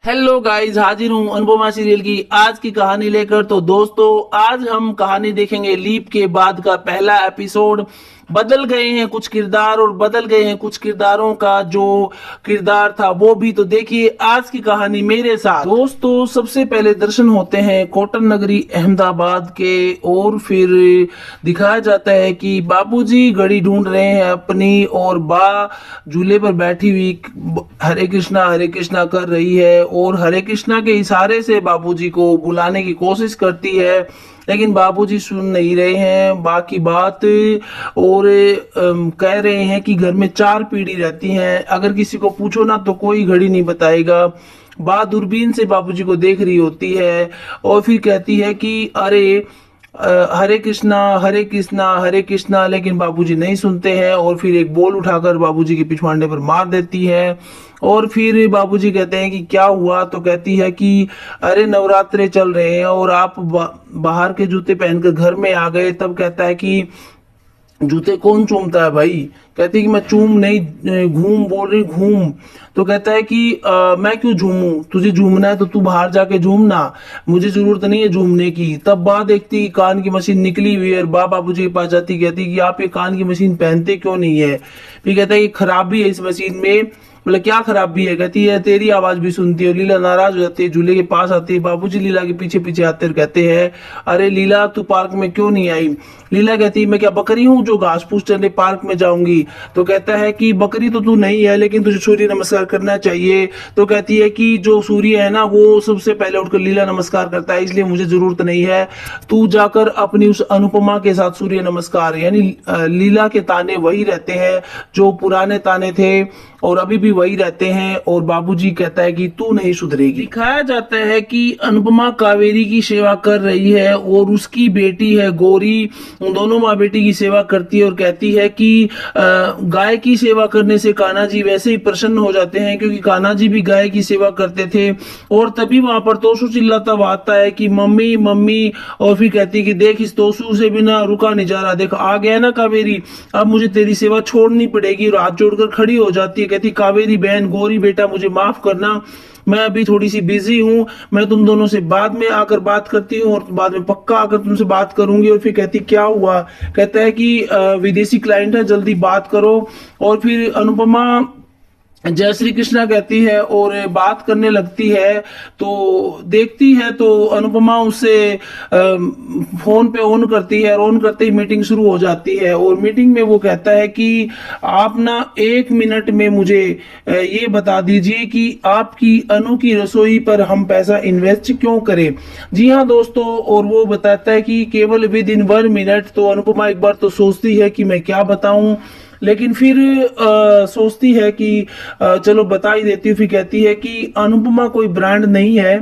Hello guys, हाजिर हूँ Anupama serial की आज की कहानी लेकर। तो दोस्तों, आज हम कहानी देखेंगे लीप के बाद का पहला एपिसोड। बदल गए हैं कुछ किरदार और बदल गए हैं कुछ किरदारों का जो किरदार था वो भी। तो देखिए आज की कहानी मेरे साथ। दोस्तों, सबसे पहले दर्शन होते हैं कॉटन नगरी अहमदाबाद के और फिर दिखाया जाता है कि बाबूजी घड़ी ढूंढ रहे हैं अपनी और बा झूले पर बैठी हुई हरे कृष्णा कर रही है और हरे कृष्णा के इशारे से बाबूजी को बुलाने की कोशिश करती है, लेकिन बाबूजी सुन नहीं रहे हैं बाकी बात। और कह रहे हैं कि घर में 4 पीढ़ी रहती हैं, अगर किसी को पूछो ना तो कोई घड़ी नहीं बताएगा। बात दूरबीन से बाबूजी को देख रही होती है और फिर कहती है कि अरे हरे कृष्णा हरे कृष्णा हरे कृष्णा, लेकिन बाबूजी नहीं सुनते हैं और फिर एक बॉल उठाकर बाबूजी के पिछवाड़े पर मार देती है। और फिर बाबूजी कहते हैं कि क्या हुआ, तो कहती है कि अरे नवरात्रे चल रहे हैं और आप बाहर के जूते पहनकर घर में आ गए। तब कहता है कि जूते कौन चूमता है भाई। कहती है कि मैं चूम नहीं, घूम बोल रही घूम। तो कहता है कि मैं क्यों झूमूं, तुझे झूमना है तो तू बाहर जाके झूमना, मुझे जरूरत नहीं है झूमने की। तब बा देखती कि कान की मशीन निकली हुई है और बाबूजी के पास जाती, कहती कि आप ये कान की मशीन पहनते क्यों नहीं है। फिर कहता है कि खराबी है इस मशीन में। बोले क्या खराबी है। कहती है तेरी आवाज भी सुनती है। लीला नाराज हो जाती है, झूले के पास आती है। बाबूजी लीला के पीछे पीछे आते और कहते हैं अरे लीला तू पार्क में क्यों नहीं आई। लीला कहती है मैं क्या बकरी हूँ जो घास फूस चरने पार्क में जाऊंगी। तो कहता है कि बकरी तो तू नहीं है लेकिन तुझे सूर्य नमस्कार करना चाहिए। तो कहती है कि जो सूर्य है ना वो सबसे पहले उठकर लीला नमस्कार करता है, इसलिए मुझे जरूरत नहीं है। तू जाकर अपनी उस अनुपमा के साथ सूर्य नमस्कार, यानी लीला के ताने वही रहते हैं जो पुराने ताने थे और अभी भी वही रहते हैं। और बाबूजी कहता है कि तू नहीं सुधरेगी। दिखाया जाता है कि अनुपमा कावेरी की सेवा कर रही है और उसकी बेटी है गौरी, उन दोनों माँ बेटी की सेवा करती है और कहती है कि गाय की सेवा करने से कान्हा जी वैसे ही प्रसन्न हो जाते हैं, क्योंकि कान्हा जी भी गाय की सेवा करते थे। और तभी वहां पर तोसू चिल्लाता हुआ आता है कि मम्मी मम्मी, और फिर कहती है कि देख इस तोसू से बिना रुका नहीं जा रहा, देख आ गया ना कावेरी, अब मुझे तेरी सेवा छोड़नी पड़ेगी। और हाथ जोड़कर खड़ी हो जाती है, कहती कावेरी बहन गौरी बेटा मुझे माफ करना, मैं अभी थोड़ी सी बिजी हूँ, मैं तुम दोनों से बाद में आकर बात करती हूँ और बाद में पक्का आकर तुमसे बात करूंगी। और फिर कहती क्या हुआ। कहता है कि विदेशी क्लाइंट है जल्दी बात करो। और फिर अनुपमा जय श्री कृष्णा कहती है और बात करने लगती है। तो देखती है तो अनुपमा उससे फोन पे ऑन करती है और ऑन करते ही मीटिंग शुरू हो जाती है। और मीटिंग में वो कहता है कि आप ना 1 मिनट में मुझे ये बता दीजिए कि आपकी अनु की रसोई पर हम पैसा इन्वेस्ट क्यों करें। जी हाँ दोस्तों, और वो बताता है कि केवल विद इन 1 मिनट। तो अनुपमा एक बार तो सोचती है कि मैं क्या बताऊं, लेकिन फिर सोचती है कि चलो बता ही देती हूँ। फिर कहती है कि अनुपमा कोई ब्रांड नहीं है,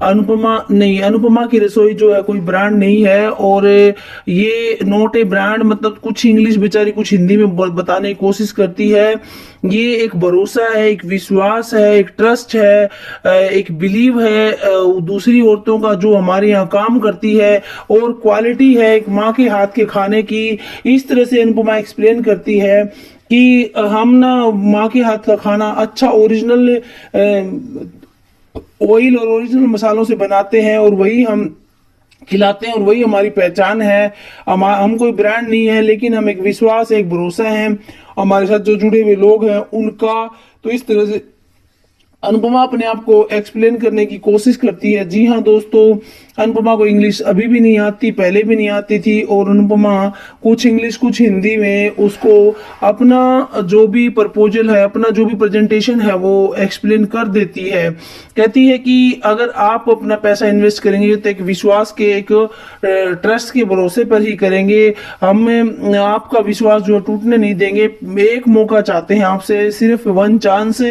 अनुपमा की रसोई जो है कोई ब्रांड नहीं है। और ये नोट ए ब्रांड, मतलब कुछ इंग्लिश बेचारी कुछ हिंदी में बताने की कोशिश करती है। ये एक भरोसा है, एक विश्वास है, एक ट्रस्ट है, एक बिलीव है दूसरी औरतों का जो हमारे यहाँ काम करती है, और क्वालिटी है एक माँ के हाथ के खाने की। इस तरह से अनुपमा एक्सप्लेन करती है कि हम ना माँ के हाथ का खाना अच्छा ओरिजिनल ऑयल और ओरिजिनल मसालों से बनाते हैं और वही हम खिलाते हैं और वही हमारी पहचान है। हम कोई ब्रांड नहीं है, लेकिन हम एक विश्वास है, एक भरोसा है हमारे साथ जो जुड़े हुए लोग हैं उनका। तो इस तरह से अनुपमा अपने आप को एक्सप्लेन करने की कोशिश करती है। जी हाँ दोस्तों, अनुपमा को इंग्लिश अभी भी नहीं आती, पहले भी नहीं आती थी। और अनुपमा कुछ इंग्लिश कुछ हिंदी में उसको अपना जो भी प्रपोजल है, अपना जो भी प्रेजेंटेशन है वो एक्सप्लेन कर देती है। कहती है कि अगर आप अपना पैसा इन्वेस्ट करेंगे तो एक विश्वास के, एक ट्रस्ट के भरोसे पर ही करेंगे। हम आपका विश्वास जो टूटने नहीं देंगे, एक मौका चाहते हैं आपसे, सिर्फ 1 चांस।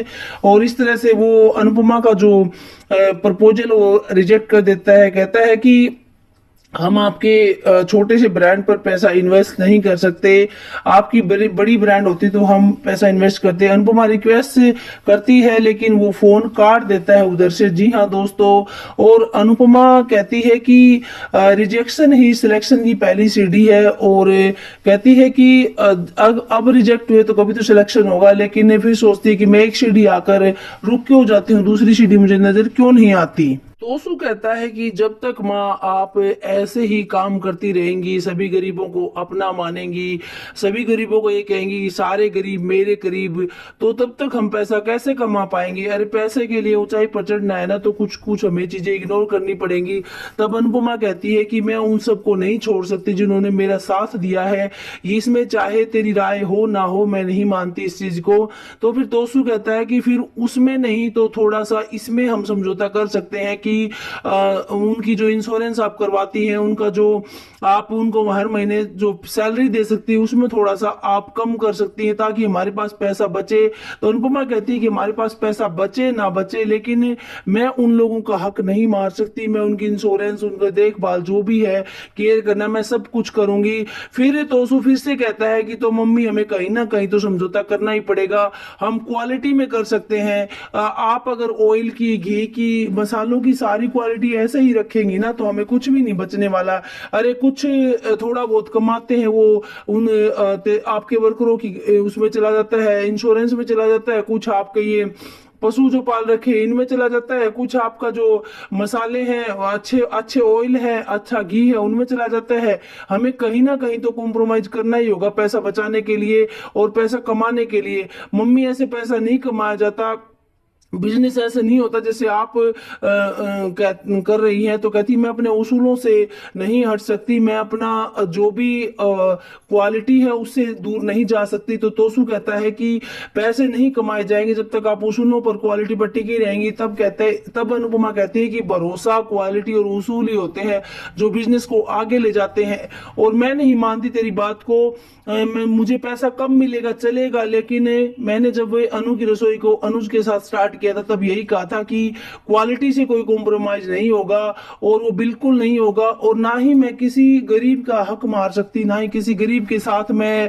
और इस तरह से वो अनुपमा का जो प्रपोजल वो रिजेक्ट कर देता है। कहता है कि हम आपके छोटे से ब्रांड पर पैसा इन्वेस्ट नहीं कर सकते, आपकी बड़ी बड़ी ब्रांड होती तो हम पैसा इन्वेस्ट करते हैं। अनुपमा रिक्वेस्ट करती है लेकिन वो फोन काट देता है उधर से। जी हाँ दोस्तों, और अनुपमा कहती है कि रिजेक्शन ही सिलेक्शन की पहली सीढ़ी है, और कहती है कि अब रिजेक्ट हुए तो कभी तो सिलेक्शन होगा, लेकिन फिर सोचती है कि मैं एक सीढ़ी आकर रुक क्यों जाती हूँ, दूसरी सीढ़ी मुझे नजर क्यों नहीं आती। तोसू कहता है कि जब तक माँ आप ऐसे ही काम करती रहेंगी, सभी गरीबों को अपना मानेंगी, सभी गरीबों को ये कहेंगी कि सारे गरीब मेरे करीब, तो तब तक हम पैसा कैसे कमा पाएंगे। अरे पैसे के लिए ऊंचाई पर चढ़ना है ना, तो कुछ कुछ हमें चीजें इग्नोर करनी पड़ेंगी। तब अनुपमा कहती है कि मैं उन सबको नहीं छोड़ सकती जिन्होंने मेरा साथ दिया है, इसमें चाहे तेरी राय हो ना हो, मैं नहीं मानती इस चीज को। तो फिर तोसू कहता है कि फिर उसमें नहीं तो थोड़ा सा इसमें हम समझौता कर सकते हैं कि उनकी जो इंश्योरेंस आप करवाती हैं, उनका जो आप उनको हर महीने जो सैलरी दे सकती है उसमें थोड़ा सा आप कम कर सकती हैं ताकि हमारे पास पैसा बचे। तो अनुपमा कहती है कि हमारे पास पैसा बचे ना बचे, लेकिन मैं उन लोगों का हक नहीं मार सकती, मैं उनकी इंश्योरेंस, उनका देखभाल जो भी है केयर करना, मैं सब कुछ करूंगी। फिर तोसू फिर से कहता है कि तो मम्मी हमें कहीं ना कहीं तो समझौता करना ही पड़ेगा, हम क्वालिटी में कर सकते हैं। आप अगर ऑयल की, घी की, मसालों की सारी क्वालिटी ऐसे ही रखेंगी ना तो हमें कुछ भी नहीं बचने वाला। अरे कुछ थोड़ा बहुत कमाते हैं वो उन आपके वर्करों की उसमें चला जाता है, इंश्योरेंस में चला जाता है, कुछ आपके ये पशु जो पाल रखे इनमें चला जाता है, कुछ आपका जो मसाले हैं अच्छे अच्छे ऑयल है, अच्छा घी है, उनमें चला जाता है। हमें कहीं ना कहीं तो कॉम्प्रोमाइज करना ही होगा पैसा बचाने के लिए और पैसा कमाने के लिए। मम्मी ऐसे पैसा नहीं कमाया जाता, बिजनेस ऐसे नहीं होता जैसे आप कर रही हैं। तो कहती मैं अपने उसूलों से नहीं हट सकती, मैं अपना जो भी क्वालिटी है उससे दूर नहीं जा सकती। तो तोसू कहता है कि पैसे नहीं कमाए जाएंगे जब तक आप उसूलों पर, क्वालिटी पर टिकी रहेंगी। तब अनुपमा कहती है कि भरोसा, क्वालिटी और उसूल ही होते हैं जो बिजनेस को आगे ले जाते हैं। और मैं नहीं मानती तेरी बात को, मुझे पैसा कम मिलेगा चलेगा, लेकिन मैंने जब अनु की रसोई को अनुज के साथ स्टार्ट किया था तब यही कहा था कि क्वालिटी से कोई कॉम्प्रोमाइज नहीं होगा, और वो बिल्कुल नहीं होगा। और ना ही मैं किसी गरीब का हक मार सकती, ना ही किसी गरीब के साथ मैं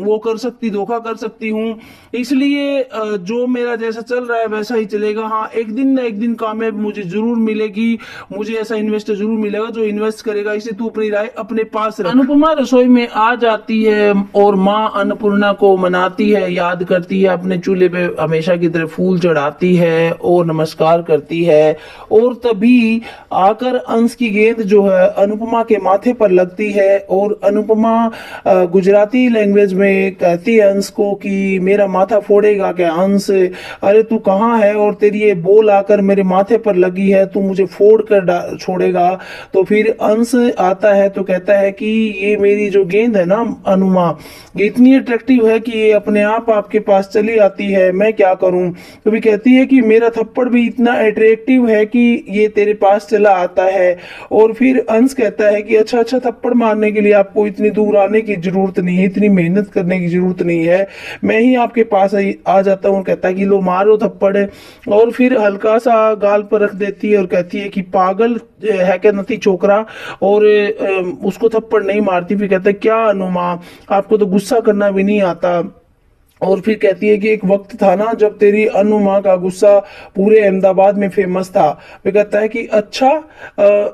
वो कर सकती, धोखा कर सकती हूँ। इसलिए जो मेरा जैसा चल रहा है वैसा ही चलेगा। हाँ, एक दिन ना एक दिन कामयाब मुझे जरूर मिलेगी, मुझे ऐसा इन्वेस्टर जरूर मिलेगा जो इन्वेस्ट करेगा। इसे तू अपनी राय अपने पास रख। अनुपमा रसोई में आ जाती है और माँ अन्नपूर्णा को मनाती है, याद करती है, अपने चूल्हे पे हमेशा की तरह फूल चढ़ाती है और नमस्कार करती है। और तभी आकर अंश की गेंद जो है अनुपमा के माथे पर लगती है, और अनुपमा गुजराती लैंग्वेज में कहती है अंश को कि मेरा माथा फोड़ेगा क्या अंश, अरे तू कहाँ है और तेरी ये बॉल आकर मेरे माथे पर लगी है, तू मुझे फोड़ कर छोड़ेगा। तो फिर अंश आता है तो कहता है कि ये मेरी जो गेंद है ना अनुमा, ये इतनी अट्रैक्टिव है कि ये अपने आप आपके पास चली आती है, मैं क्या करूं। तो भी कहती है कि मेरा थप्पड़ भी इतना अट्रैक्टिव है कि ये तेरे पास चला आता है। और फिर अंश कहता है कि अच्छा अच्छा, थप्पड़ मारने के लिए आपको इतनी दूर आने की जरूरत नहीं है, इतनी मेहनत करने की जरूरत नहीं है, मैं ही आपके पास आ जाता हूँ। कहता है कि लो मारो थप्पड़, और फिर हल्का सा गाल पर रख देती है और कहती है कि पागल है क्या नती छोकरा, और उसको थप्पड़ नहीं मारती। फिर कहता है क्या अनुमा, आपको तो गुस्सा करना भी नहीं आता। और फिर कहती है कि एक वक्त था ना जब तेरी अनु माँ का गुस्सा पूरे अहमदाबाद में फेमस था। फिर कहता है कि अच्छा,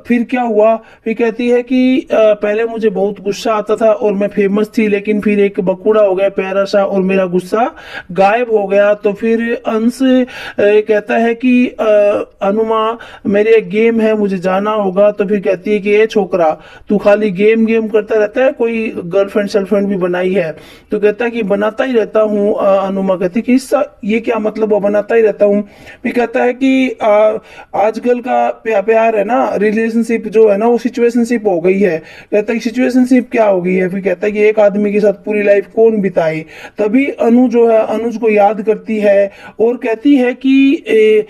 फिर क्या हुआ। फिर कहती है कि पहले मुझे बहुत गुस्सा आता था और मैं फेमस थी, लेकिन फिर एक बकुड़ा हो गया प्यारा सा और मेरा गुस्सा गायब हो गया। तो फिर अंश कहता है कि अनु माँ मेरे एक गेम है, मुझे जाना होगा। तो फिर कहती है कि ये छोकरा तू खाली गेम गेम करता रहता है, कोई गर्लफ्रेंड शर्लफ्रेंड भी बनाई है। तो कहता है कि बनाता ही रहता हूँ। अनुमा कहती कि इसका ये क्या मतलब, वो बनाता ही रहता हूँ। फिर कहता है कि आजकल का प्यार है ना, रिलेशनशिप जो है ना वो सिचुएशनशिप हो गई है। कहता है सिचुएशनशिप क्या हो गई है। फिर कहता है कि एक आदमी के साथ पूरी लाइफ कौन बिताए। तभी अनु जो है अनुज को याद करती है और कहती है कि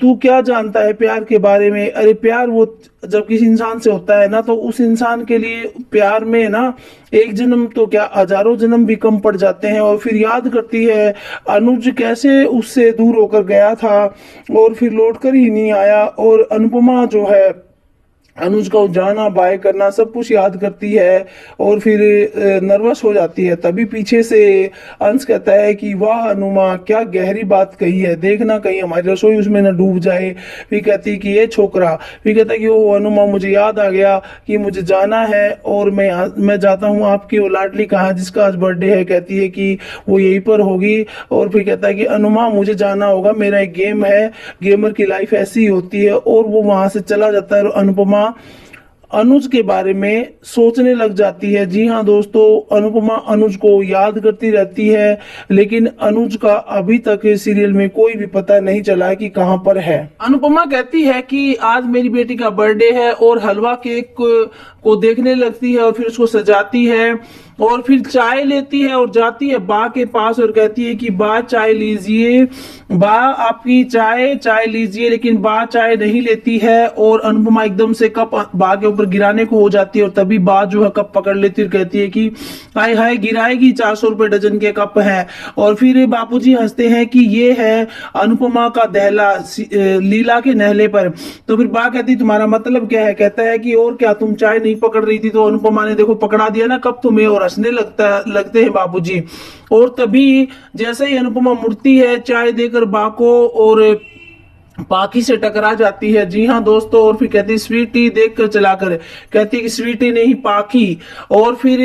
तू क्या जानता है प्यार के बारे में। अरे प्यार वो जब किसी इंसान से होता है ना तो उस इंसान के लिए प्यार में ना एक जन्म तो क्या हजारों जन्म भी कम पड़ जाते हैं। और फिर याद करती है अनुज कैसे उससे दूर होकर गया था और फिर लौटकर ही नहीं आया। और अनुपमा जो है अनुज का जाना बाय करना सब कुछ याद करती है और फिर नर्वस हो जाती है। तभी पीछे से अंश कहता है कि वाह अनुमा, क्या गहरी बात कही है, देखना कहीं हमारी रसोई उसमें न डूब जाए। फिर कहती है कि ये छोकरा, फिर कहता है कि ओ अनुमा, मुझे याद आ गया कि मुझे जाना है और मैं जाता हूँ। आपकी वो लाडली कहाँ जिसका आज बर्थडे है? कहती है कि वो यहीं पर होगी। और फिर कहता है कि अनुमा मुझे जाना होगा, मेरा एक गेम है, गेमर की लाइफ ऐसी ही होती है। और वो वहां से चला जाता है और अनुपमा अनुज के बारे में सोचने लग जाती है। जी हाँ दोस्तों, अनुपमा अनुज को याद करती रहती है, लेकिन अनुज का अभी तक इस सीरियल में कोई भी पता नहीं चला कि कहाँ पर है। अनुपमा कहती है कि आज मेरी बेटी का बर्थडे है और हलवा केक को देखने लगती है और फिर उसको सजाती है और फिर चाय लेती है और जाती है बा के पास और कहती है कि बा चाय लीजिए, बा आपकी चाय लीजिए। लेकिन बा चाय नहीं लेती है और अनुपमा एकदम से कप बा के ऊपर गिराने को हो जाती है और तभी बा जो है कप पकड़ लेती है और कहती है कि हाय हाय, गिराएगी, 400 रुपए डजन के कप है। और फिर बापूजी हंसते हैं कि ये है अनुपमा का दहला लीला के नहले पर। तो फिर बा कहती तुम्हारा मतलब क्या है? कहता है कि और क्या, तुम चाय नहीं पकड़ रही थी तो अनुपमा ने देखो पकड़ा दिया ना कप तुम्हें। और हंसने लगते हैं बाबूजी। और तभी जैसे ही अनुपमा मुड़ती है चाय देकर बा को और पाखी से टकरा जाती है। जी हाँ दोस्तों, और फिर कहती है स्वीटी देखकर चलाकर, कहती है कि स्वीटी नहीं पाखी। और फिर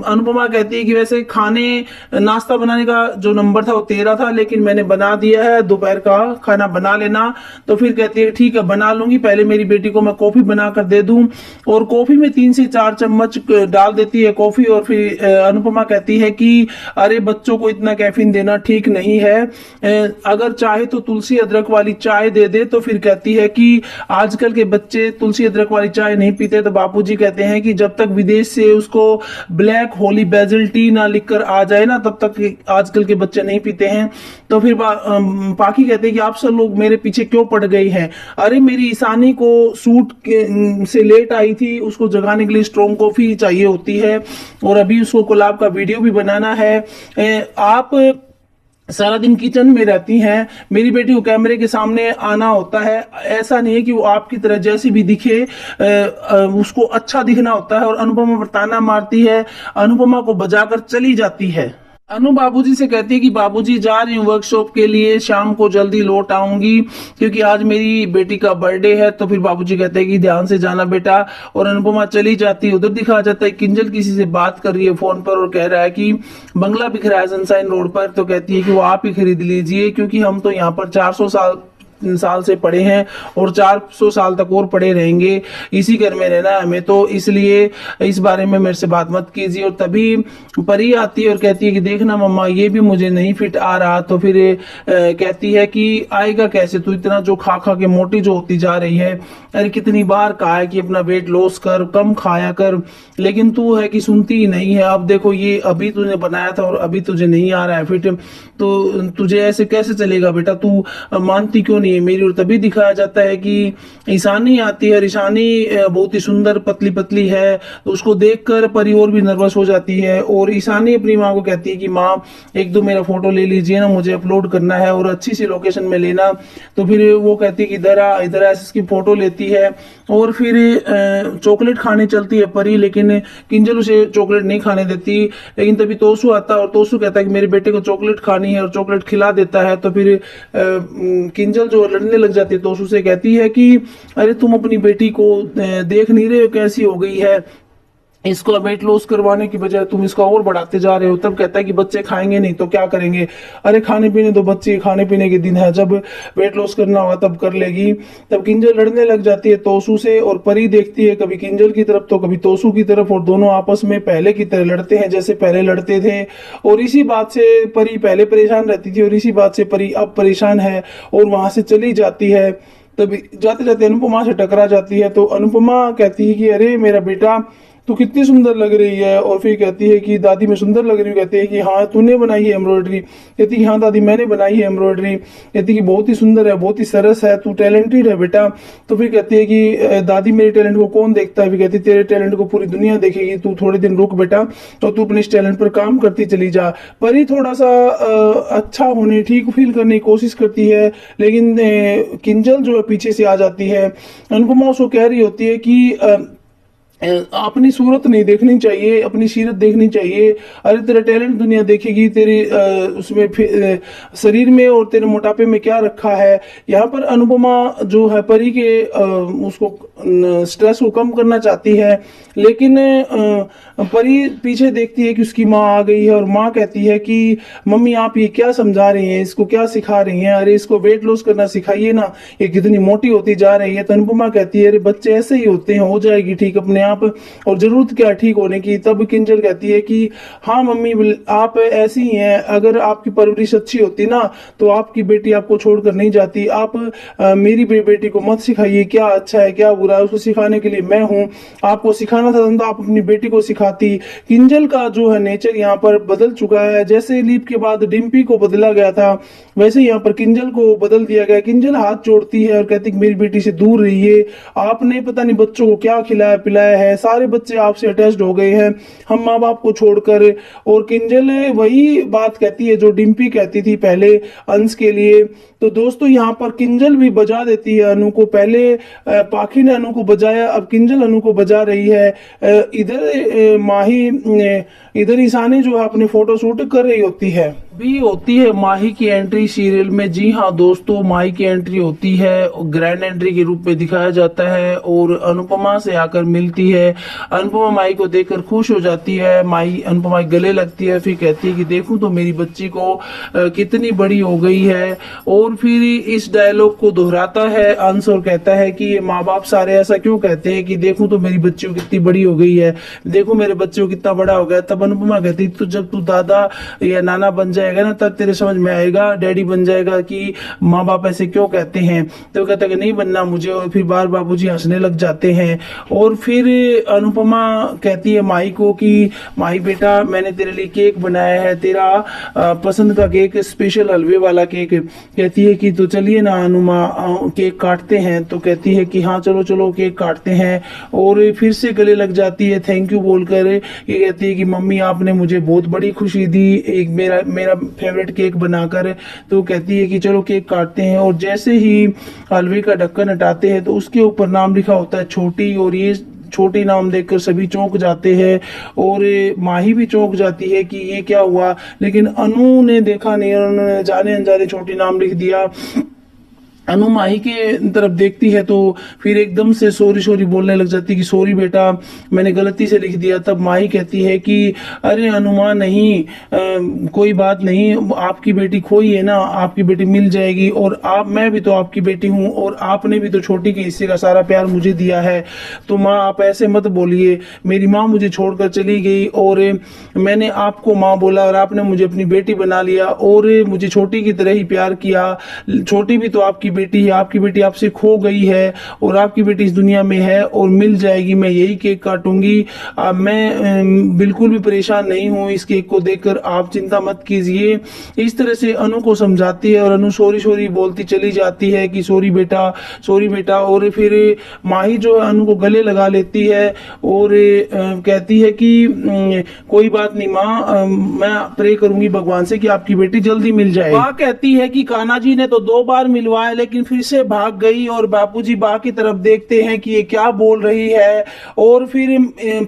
अनुपमा कहती है कि वैसे खाने नाश्ता बनाने का जो नंबर था वो 13 था, लेकिन मैंने बना दिया है, दोपहर का खाना बना लेना। तो फिर कहती है ठीक है बना लूंगी, पहले मेरी बेटी को मैं कॉफी बना कर दे दूं। और कॉफी में 3 से 4 चम्मच डाल देती है कॉफी। और फिर अनुपमा कहती है कि अरे बच्चों को इतना कैफीन देना ठीक नहीं है, अगर चाहे तो तुलसी अदरक वाली चाय दे दे। तो फिर कहती है कि आजकल के बच्चे तुलसी अदरक वाली चाय नहीं पीते। तो बापूजी कहते हैं कि जब तक विदेश से उसको ब्लैक होली बेजल टी ना लिखकर आ जाए ना, तब तक आजकल के बच्चे नहीं पीते हैं। तो फिर पाखी कहते हैं कि आप सब लोग मेरे पीछे क्यों पड़ गई हैं? अरे मेरी ईशानी को सूट से लेट आई थी, उसको जगाने के लिए स्ट्रॉन्ग कॉफी चाहिए होती है और अभी उसको गुलाब का वीडियो भी बनाना है। आप सारा दिन किचन में रहती हैं, मेरी बेटी को कैमरे के सामने आना होता है। ऐसा नहीं है कि वो आपकी तरह जैसी भी दिखे, उसको अच्छा दिखना होता है। और अनुपमा पर ताना मारती है, अनुपमा को बजाकर चली जाती है। अनु बाबूजी से कहती है कि बाबूजी जा रही हूँ वर्कशॉप के लिए, शाम को जल्दी लौट आऊंगी क्योंकि आज मेरी बेटी का बर्थडे है। तो फिर बाबूजी कहते हैं कि ध्यान से जाना बेटा। और अनुपमा चली जाती है। उधर दिखा जाता है किंजल किसी से बात कर रही है फोन पर और कह रहा है कि बंगला बिक रहा है सनशाइन रोड पर। तो कहती है कि वो आप ही खरीद लीजिए क्योंकि हम तो यहाँ पर 400 साल से पड़े हैं और 400 साल तक और पड़े रहेंगे, इसी घर में रहना है हमें, तो इसलिए इस बारे में मेरे से बात मत कीजिए। और तभी परी आती है और कहती है कि देखना मम्मा ये भी मुझे नहीं फिट आ रहा। तो फिर कहती है कि आएगा कैसे, तू इतना जो खा खा के मोटी जो होती जा रही है। अरे कितनी बार कहा है कि अपना वेट लॉस कर, कम खाया कर, लेकिन तू है कि सुनती ही नहीं है। अब देखो ये अभी तूने बनाया था और अभी तुझे नहीं आ रहा है फिट, तो तुझे ऐसे कैसे चलेगा बेटा, तू मानती क्यों नहीं है मेरी। और तभी दिखाया जाता है कि ईशानी आती है। ईशानी बहुत ही सुंदर पतली पतली है, तो उसको देखकर परी और भी नर्वस हो जाती है। और ईशानी अपनी माँ को कहती है कि माँ एक दो मेरा फोटो ले लीजिए ना, मुझे अपलोड करना है और अच्छी सी लोकेशन में लेना। तो फिर वो कहती है कि इधर आ इसकी फोटो लेती है। और फिर चॉकलेट खाने चलती है परी, लेकिन किंजल उसे चॉकलेट नहीं खाने देती। लेकिन तभी तोसू आता है और तोसू कहता है कि मेरे बेटे को चॉकलेट खानी है और चॉकलेट खिला देता है। तो फिर किंजल जो लड़ने लग जाती है तोसू से, कहती है कि अरे तुम अपनी बेटी को देख नहीं रहे हो कैसी हो गई है, इसको वेट लॉस करवाने की बजाय तुम इसको और बढ़ाते जा रहे हो। तब कहता है कि बच्चे खाएंगे नहीं तो क्या करेंगे, अरे खाने पीने दो, बच्चे खाने पीने के दिन है, जब वेट लॉस करना होगा तब कर लेगी। तब किंजल लड़ने लग जाती है तोसू से और परी देखती है कभी किंजल की तरफ तो कभी तोसू की तरफ, और दोनों आपस में पहले की तरह लड़ते हैं जैसे पहले लड़ते थे। और इसी बात से परी पहले परेशान रहती थी और इसी बात से परी अब परेशान है और वहां से चली जाती है। तभी जाते जाते अनुपमा से टकरा जाती है। तो अनुपमा कहती है कि अरे मेरा बेटा तू कितनी सुंदर लग रही है। और फिर कहती है कि दादी मैं सुंदर लग रही हूँ। कहती है कि हाँ तूने बनाई है एम्ब्रॉयडरी। कहती है हाँ दादी मैंने बनाई है एम्ब्रॉयडरी। कहती है कि बहुत ही सुंदर है, बहुत ही सरस है, तू टैलेंटेड है बेटा। तो फिर कहती है कि दादी मेरे टैलेंट को कौन देखता है। फिर कहती है तेरे टैलेंट को पूरी दुनिया देखेगी, तू थोड़े दिन रुक बेटा, तो तू अपने इस टैलेंट पर काम करती चली जा। परी थोड़ा सा अच्छा होने, ठीक फील करने की कोशिश करती है, लेकिन किंजल जो है पीछे से आ जाती है। अनुपमा उसको कह रही होती है कि अपनी सूरत नहीं देखनी चाहिए, अपनी सीरत देखनी चाहिए। अरे तेरा टैलेंट दुनिया देखेगी, तेरे उसमें शरीर में और तेरे मोटापे में क्या रखा है। यहाँ पर अनुपमा जो है परी के उसको स्ट्रेस को कम करना चाहती है, लेकिन परी पीछे देखती है कि उसकी माँ आ गई है और माँ कहती है कि मम्मी आप ये क्या समझा रही हैं, इसको क्या सिखा रही हैं। अरे इसको वेट लॉस करना सिखाइए ना, ये कितनी मोटी होती जा रही है। तो अनुपमा कहती है अरे बच्चे ऐसे ही होते हैं, हो जाएगी ठीक अपने आप, और जरूरत क्या ठीक होने की। तब किंजल कहती है कि हाँ मम्मी आप ऐसी ही हैं, अगर आपकी परवरिश अच्छी होती ना तो आपकी बेटी आपको छोड़कर नहीं जाती। आप मेरी बेटी को मत सिखाइए क्या अच्छा है क्या बुरा है, उसको सिखाने के लिए मैं हूँ। आपको सिखाना था तो आप अपनी बेटी को सिखाती। किंजल का जो है नेचर यहाँ पर बदल चुका है। जैसे लीप के बाद डिम्पी को बदला गया था, वैसे यहाँ पर किंजल को बदल दिया गया। किंजल हाथ जोड़ती है और कहती है मेरी बेटी से दूर रहिए, आपने पता नहीं बच्चों को क्या खिलाया पिलाया है, सारे बच्चे आपसे अटैच्ड हो गए हैं हम माँ बाप को छोड़कर। और किंजल वही बात कहती है जो डिम्पी कहती थी पहले अंश के लिए। तो दोस्तों यहाँ पर किंजल भी बजा देती है अनु को। पहले पाखी ने अनु को बजाया, अब किंजल अनु को बजा रही है। इधर माही, इधर ईशानी जो है अपने फोटो शूट कर रही होती है। भी होती है माही की एंट्री सीरियल में। जी हाँ दोस्तों, माही की एंट्री होती है, ग्रैंड एंट्री के रूप में दिखाया जाता है और अनुपमा से आकर मिलती है। अनुपमा माही को देखकर खुश हो जाती है, माही अनुपमा के गले लगती है, फिर कहती है कि देखूं तो मेरी बच्ची को कितनी बड़ी हो गई है। और फिर इस डायलॉग को दोहराता है अंश और कहता है कि माँ बाप सारे ऐसा क्यों कहते हैं कि देखूं तो मेरी बच्ची को कितनी बड़ी हो गई है, देखो मेरे बच्चे को कितना बड़ा हो गया। तब अनुपमा कहती तो जब तू दादा या नाना बन जाएगा ना तब तेरे समझ में आएगा, डैडी बन जाएगा कि माँ बाप ऐसे क्यों कहते हैं। तो कहता है कि नहीं बनना मुझे, और फिर बार बाबूजी हंसने लग जाते हैं। और फिर अनुपमा कहती है माही को कि माही बेटा मैंने तेरे लिए केक बनाया है, तेरा पसंद का केक, स्पेशल हलवे वाला केक। कहती है कि तो चलिए ना अनुमा केक काटते हैं। तो कहती है कि हाँ चलो चलो केक काटते हैं। और फिर से गले लग जाती है थैंक यू बोलकर। ये कहती है कि मम्मी आपने मुझे बहुत बड़ी खुशी दी, एक मेरा फेवरेट केक बनाकर। तो कहती है कि चलो केक काटते हैं। और जैसे ही हलवे का ढक्कन हटाते हैं तो उसके ऊपर नाम लिखा होता है छोटी, और ये छोटी नाम देखकर सभी चौंक जाते हैं और माही भी चौंक जाती है कि ये क्या हुआ। लेकिन अनु ने देखा नहीं, उन्होंने जाने अनजाने छोटी नाम लिख दिया। अनु माही के तरफ देखती है तो फिर एकदम से सॉरी सॉरी बोलने लग जाती है कि सॉरी बेटा मैंने गलती से लिख दिया। तब माही कहती है कि अरे अनुमा नहीं, कोई बात नहीं, आपकी बेटी खोई है ना, आपकी बेटी मिल जाएगी। और आप, मैं भी तो आपकी बेटी हूँ और आपने भी तो छोटी के हिस्से का सारा प्यार मुझे दिया है। तो माँ आप ऐसे मत बोलिए, मेरी माँ मुझे छोड़कर चली गई और मैंने आपको माँ बोला और आपने मुझे अपनी बेटी बना लिया और मुझे छोटी की तरह ही प्यार किया। छोटी भी तो आपकी बेटी है, आपकी बेटी आपसे खो गई है और आपकी बेटी इस दुनिया में है और मिल जाएगी। मैं यही केक काटूंगी, मैं बिल्कुल भी परेशान नहीं हूँ इस केक को देखकर, आप चिंता मत कीजिए। इस तरह से अनु को समझाती है और अनु सॉरी सॉरी बोलती चली जाती है कि सॉरी बेटा सॉरी बेटा। और फिर माही जो है अनु को गले लगा लेती है और कहती है कि कोई बात नहीं माँ, मैं प्रे करूंगी भगवान से कि आपकी बेटी जल्दी मिल जाए। माँ कहती है कि कान्हा जी ने तो 2 बार मिलवाया लेकिन फिर से भाग गई। और बापूजी बा की तरफ देखते हैं कि ये क्या बोल रही है। और फिर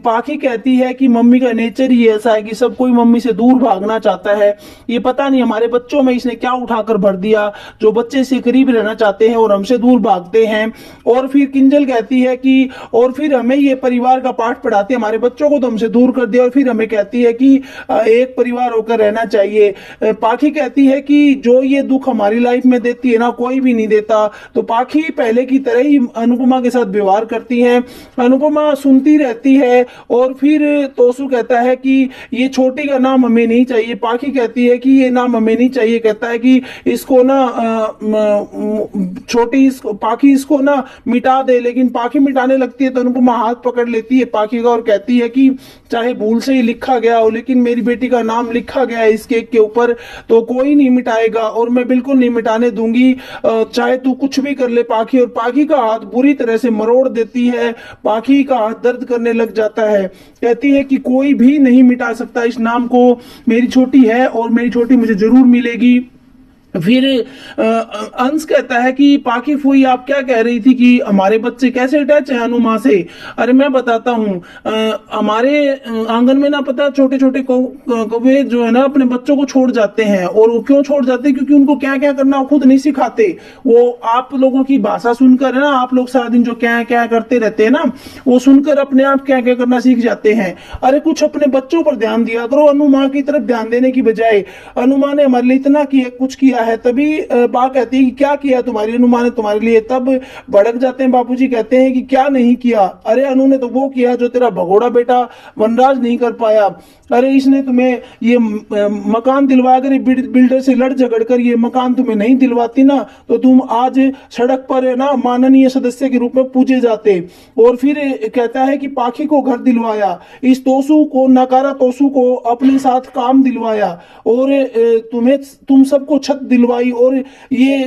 पाखी कहती है कि मम्मी का नेचर ही ऐसा है कि सब कोई मम्मी से दूर भागना चाहता है, ये पता नहीं हमारे बच्चों में इसने क्या उठाकर भर दिया, जो बच्चे से करीब रहना चाहते हैं और हमसे दूर भागते हैं। और फिर किंजल कहती है कि और फिर हमें ये परिवार का पाठ पढ़ाती है, हमारे बच्चों को तो हमसे दूर कर दिया और फिर हमें कहती है कि एक परिवार होकर रहना चाहिए। पाखी कहती है कि जो ये दुख हमारी लाइफ में देती है ना कोई भी नहीं देता। तो पाखी पहले की तरह ही अनुपमा के साथ व्यवहार करती है। अनुपमा सुनती रहती है और फिर तोसू कहता है कि ये छोटी का नाम हमें नहीं चाहिए। पाखी कहती है कि ये नाम हमें नहीं चाहिए, कहता है कि इसको ना छोटी पाखी इसको ना मिटा दे। लेकिन पाखी मिटाने लगती है तो अनुपमा हाथ पकड़ लेती है पाखी का और कहती है कि चाहे भूल से ही लिखा गया हो, लेकिन मेरी बेटी का नाम लिखा गया है इस केक के ऊपर, तो कोई नहीं मिटाएगा और मैं बिल्कुल नहीं मिटाने दूंगी, चाहे तू कुछ भी कर ले पाखी। और पाखी का हाथ बुरी तरह से मरोड़ देती है। पाखी का हाथ दर्द करने लग जाता है। कहती है कि कोई भी नहीं मिटा सकता इस नाम को, मेरी छोटी है और मेरी छोटी मुझे जरूर मिलेगी। फिर अंश कहता है कि पाखी फूई आप क्या कह रही थी कि हमारे बच्चे कैसे अटैच है हनुमा से? अरे मैं बताता हूँ, हमारे आंगन में ना पता छोटे छोटे कौवे जो है ना अपने बच्चों को छोड़ जाते हैं। और वो क्यों छोड़ जाते हैं? क्योंकि उनको क्या क्या करना वो खुद नहीं सिखाते। वो आप लोगों की भाषा सुनकर है ना, आप लोग सारा दिन जो क्या क्या करते रहते हैं ना, वो सुनकर अपने आप क्या क्या करना सीख जाते हैं। अरे कुछ अपने बच्चों पर ध्यान दिया करो, अनुमा की तरफ ध्यान देने की बजाय। अनुमा ने हमारे लिए इतना किया कुछ किया है। तभी बा कहती है कि क्या किया तुम्हारी अनुमा ने तुम्हारे लिए? तब भड़क जाते हैं बापूजी, कहते हैं कि क्या नहीं किया? अरे अनु ने तो वो किया जो तेरा भगोड़ा बेटा वनराज नहीं कर पाया। अरे इसने तुम्हें ये मकान दिलवा कर बिल्डर से लड़ झगड़ कर ये मकान तुम्हें नहीं दिलवाती ना, तो तुम आज सड़क पर है ना माननीय सदस्य के रूप में पूजे जाते। और फिर कहता है कि पाखी को घर दिलवाया, इस तोसू को नकारा तोसू को अपने साथ काम दिलवाया और तुम सबको छत दिलवाई। और ये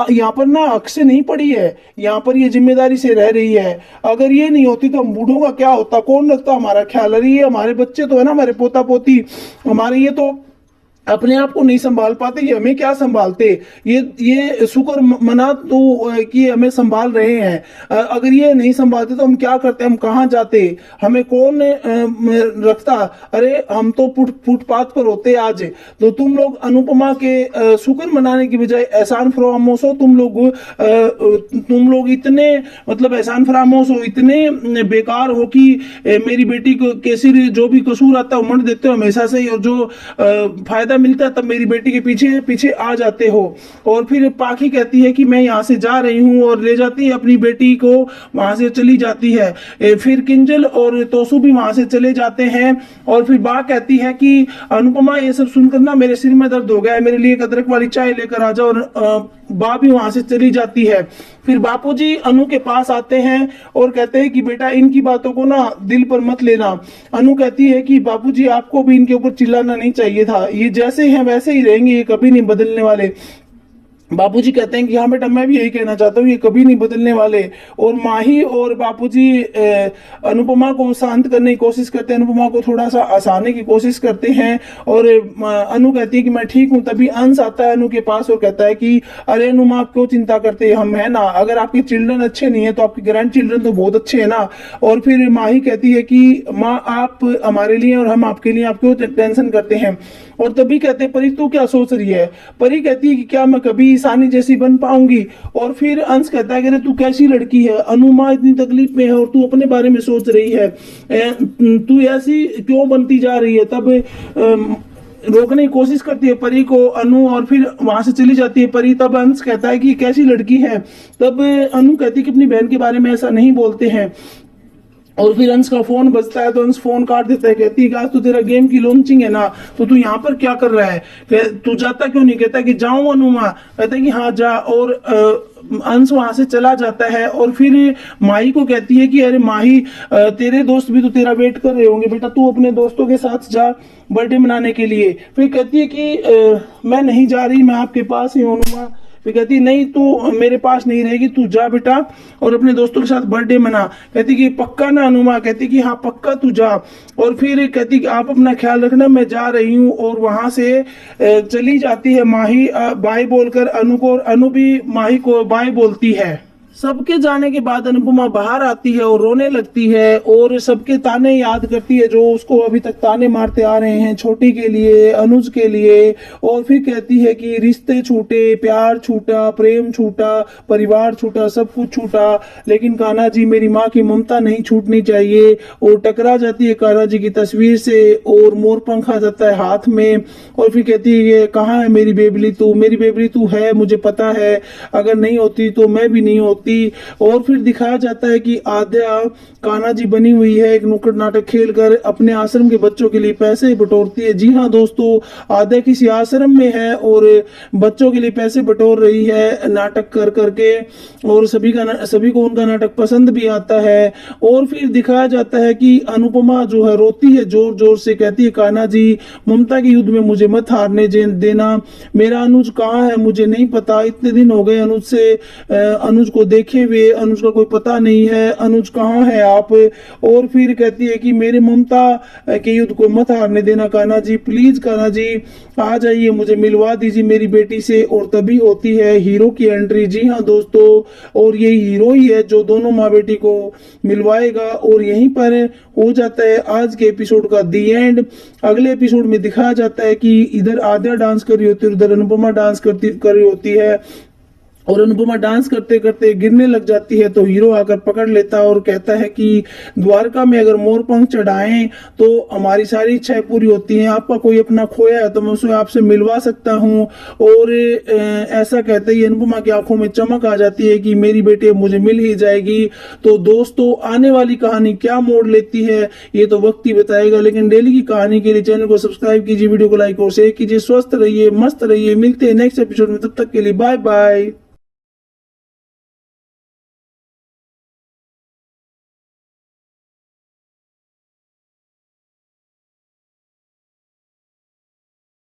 यहाँ पर ना अक्से नहीं पड़ी है, यहाँ पर ये जिम्मेदारी से रह रही है। अगर ये नहीं होती तो हम बूढ़ों का क्या होता? कौन रखता हमारा ख्याल? अरे ये हमारे बच्चे तो है ना, हमारे पोता पोती, हमारे ये तो अपने आप को नहीं संभाल पाते, ये हमें क्या संभालते? ये शुक्र मना तो कि हमें संभाल रहे हैं। अगर ये नहीं संभालते तो हम क्या करते? हम कहाँ जाते? हमें कौन रखता? अरे हम तो फुटपाथ पर होते आज। तो तुम लोग अनुपमा के शुक्र मनाने की बजाय एहसान फरामोश हो। तुम लोग इतने मतलब एहसान फरामोश हो, इतने बेकार हो कि मेरी बेटी को कैसे जो भी कसूर आता है उमड़ देते हो हमेशा से ही, और जो फायदा मिलता है तब मेरी बेटी के पीछे पीछे आ जाते हो। और फिर पाखी कहती है कि मैं यहाँ से जा रही हूँ और ले जाती है अपनी बेटी को, वहां से चली जाती है। फिर किंजल और तोसू भी वहां से चले जाते हैं। और फिर बा कहती है कि अनुपमा ये सब सुनकर ना मेरे सिर में दर्द हो गया है, मेरे लिए एक अदरक वाली चाय लेकर आ जाओ। और बा भी वहां से चली जाती है। फिर बापूजी अनु के पास आते हैं और कहते हैं कि बेटा इनकी बातों को ना दिल पर मत लेना। अनु कहती है कि बापूजी आपको भी इनके ऊपर चिल्लाना नहीं चाहिए था, ये जैसे हैं वैसे ही रहेंगे, ये कभी नहीं बदलने वाले। बापूजी कहते हैं कि हाँ बेटा मैं भी यही कहना चाहता हूँ, ये कभी नहीं बदलने वाले। और माही और बापूजी अनुपमा को शांत करने की कोशिश करते हैं, अनुपमा को थोड़ा सा हंसाने की कोशिश करते हैं। और अनु कहती है कि मैं ठीक हूँ। तभी अंश आता है अनु के पास और कहता है कि अरे अनुमा आप क्यों चिंता करते हैं, हम है ना, अगर आपके चिल्ड्रन अच्छे नहीं है तो आपके ग्रैंड चिल्ड्रन तो बहुत अच्छे है ना। और फिर माही कहती है कि माँ आप हमारे लिए और हम आपके लिए, आप क्यों टेंशन करते हैं? और तभी कहते हैं परी तू क्या सोच रही है? परी कहती है कि क्या मैं कभी ईशानी जैसी बन पाऊंगी? और फिर अंश कहता है कि तू कैसी लड़की है, अनुमा इतनी तकलीफ में है और तू अपने बारे में सोच रही है, तू ऐसी क्यों बनती जा रही है? तब रोकने की कोशिश करती है परी को अनु और फिर वहां से चली जाती है परी। तब अंश कहता है कि कैसी लड़की है? तब अनु कहती है कि अपनी बहन के बारे में ऐसा नहीं बोलते हैं। और फिर अंश का फोन बजता है तो अंश फोन काट देता है। कहती है आज तो तेरा गेम की लॉन्चिंग है ना, तो तू यहाँ पर क्या कर रहा है? तू जाता क्यों नहीं? कहता है कि जाऊं अनुमा? कहता है कि हाँ जा। और अंश वहां से चला जाता है। और फिर माही को कहती है कि अरे माही तेरे दोस्त भी तो तेरा वेट कर रहे होंगे, बेटा तू अपने दोस्तों के साथ जा बर्थडे मनाने के लिए। फिर कहती है कि मैं नहीं जा रही, मैं आपके पास ही हूँ अनुमा। फिर कहती नहीं तू मेरे पास नहीं रहेगी, तू जा बेटा और अपने दोस्तों के साथ बर्थडे मना। कहती कि पक्का ना अनुमा? कहती कि हाँ पक्का तू जा। और फिर कहती कि आप अपना ख्याल रखना, मैं जा रही हूँ। और वहां से चली जाती है माही बाय बोलकर अनु को, और अनु भी माही को बाय बोलती है। सबके जाने के बाद अनुपमा बाहर आती है और रोने लगती है और सबके ताने याद करती है जो उसको अभी तक ताने मारते आ रहे हैं, छोटी के लिए, अनुज के लिए। और फिर कहती है कि रिश्ते छूटे, प्यार छूटा, प्रेम छूटा, परिवार छूटा, सब कुछ छूटा, लेकिन कान्हा जी मेरी माँ की ममता नहीं छूटनी चाहिए। और टकरा जाती है कान्हा जी की तस्वीर से और मोर पंख आ जाता है हाथ में। और फिर कहती है कहाँ है मेरी बेबली तू, मेरी बेबली तू है, मुझे पता है, अगर नहीं होती तो मैं भी नहीं होती। और फिर दिखाया जाता है कि आद्या कान्हा जी बनी हुई है, एक नुक्कड़ नाटक खेलकर अपने आश्रम के बच्चों के लिए पैसे बटोरती है। जी हाँ दोस्तों, आद्या किसी आश्रम में है और बच्चों के लिए पैसे बटोर रही है नाटक कर करके, और सभी को उनका नाटक पसंद भी आता है। और फिर दिखाया जाता है कि अनुपमा जो है रोती है जोर जोर से, कहती है कान्हा जी ममता के युद्ध में मुझे मत हारने देना, मेरा अनुज कहाँ है मुझे नहीं पता, इतने दिन हो गए अनुज को देखे हुए, अनुज का कोई पता नहीं है, अनुज कहाँ है आप। और फिर कहती है कि मेरे ममता के युद्ध को मत हारने देना कान्हा जी, प्लीज कान्हा जी आ जाइए, मुझे मिलवा दीजिए मेरी बेटी से। और तभी होती है हीरो की एंट्री। जी हाँ दोस्तों, और ये हीरो ही है जो दोनों माँ बेटी को मिलवाएगा। और यहीं पर हो जाता है आज के एपिसोड का दी एंड। अगले एपिसोड में दिखाया जाता है कि इधर आद्या डांस कर रही होती है, उधर अनुपमा डांस कर रही होती है, और अनुपमा डांस करते करते गिरने लग जाती है तो हीरो आकर पकड़ लेता है और कहता है कि द्वारका में अगर मोर पंख चढ़ाएं तो हमारी सारी इच्छाएं पूरी होती हैं, आपका कोई अपना खोया है तो मैं उसे आपसे मिलवा सकता हूं। और ऐसा कहते ही अनुपमा की आंखों में चमक आ जाती है कि मेरी बेटी अब मुझे मिल ही जाएगी। तो दोस्तों आने वाली कहानी क्या मोड़ लेती है ये तो वक्त ही बताएगा, लेकिन डेली की कहानी के लिए चैनल को सब्सक्राइब कीजिए, वीडियो को लाइक और शेयर कीजिए। स्वस्थ रहिए, मस्त रहिए, मिलते हैं नेक्स्ट एपिसोड में, तब तक के लिए बाय बाय।